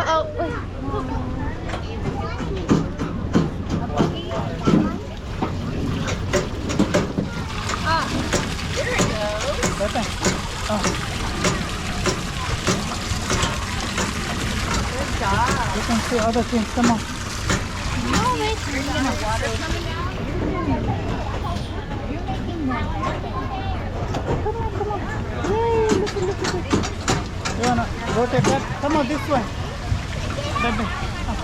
Oh, wait. Okay. Oh. Good job. You can see other things. Come on. No, wait. Are you gonna water coming down? Come on, come on. Yay, look, look, look. You wanna rotate that? Come on, this way. Baby. Oh.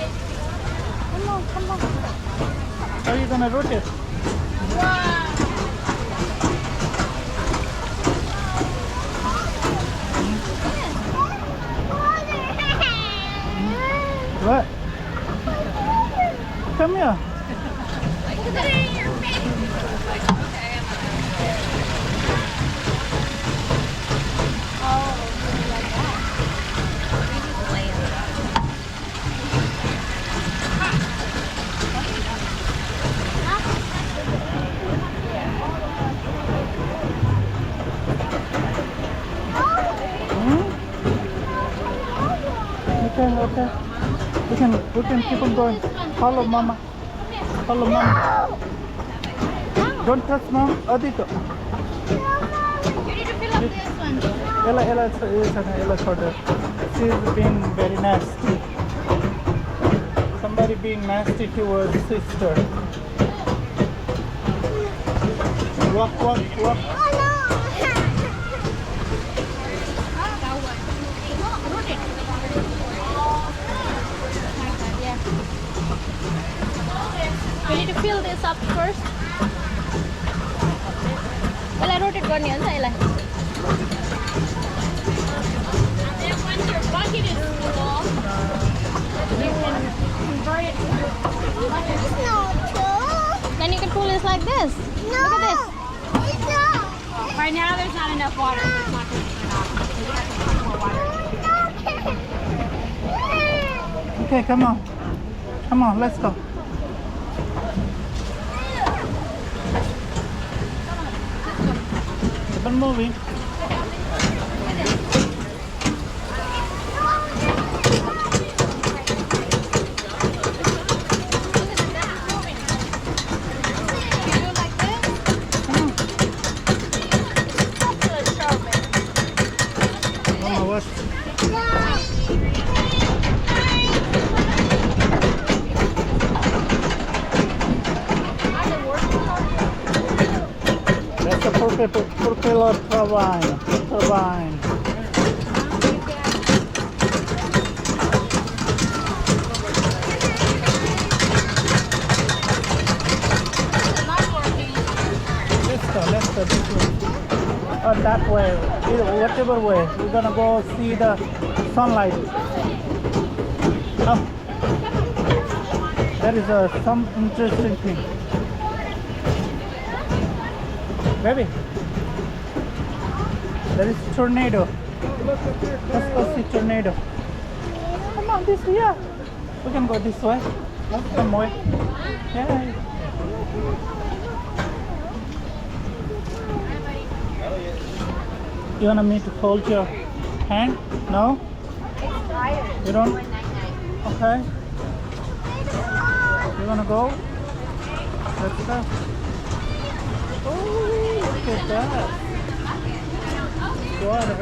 Come on, come on. How are you gonna rotate? What? Come here. Okay, okay. We can keep on going. Follow mama. Follow mama. Don't touch mom. Adito. You need to fill up this one. Ella shorter. She's being very nasty. Somebody being nasty to her sister. Walk, walk, walk. We need to fill this up first. Wala rotate ko niyan sa ila. And then once your bucket is full, you can convert it to bucket. Then you can pull this like this. Look at this. Right now there's not enough water. It's not going to turn off. You have to put more water. Okay, come on. Come on, let's go. Keep on moving. Mama, what? That's the propeller turbine. Turbine. Let's go this way. Or that way. Either, whatever way. We're gonna go see the sunlight. Oh. There is some interesting thing. Baby, there is tornado. Let's go see tornado. Come on, this way. Yeah. We can go this way. Some way. Yeah. You want me to hold your hand? No? You don't? Okay. You wanna go? Let's go. Oh, look at that. Water.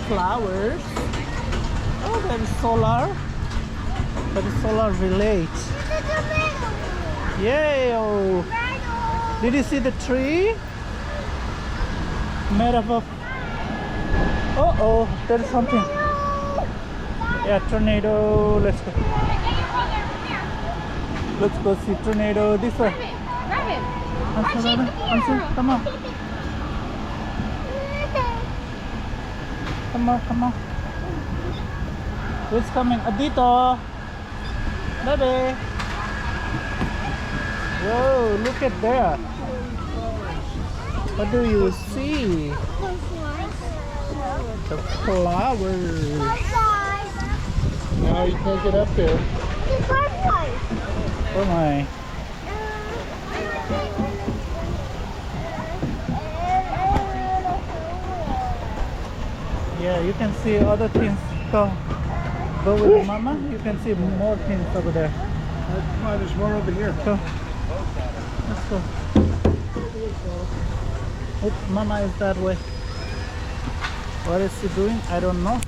Flowers. Oh, there is solar. There is solar village. Yay! Oh. Did you see the tree? Made up of... Uh-oh, there is something. Yeah, tornado. Let's go. Let's go see tornado this way. Grab it. Answer, come on. Come on, come on. Who's coming? Adito. Baby. Whoa, look at that. What do you see? The flowers. Now you can't get up there. Oh my. Yeah, you can see other things. Go with Mama. You can see more things over there. Come on, there's more over here. Go. Let's go. Oops, Mama is that way. What is she doing? I don't know.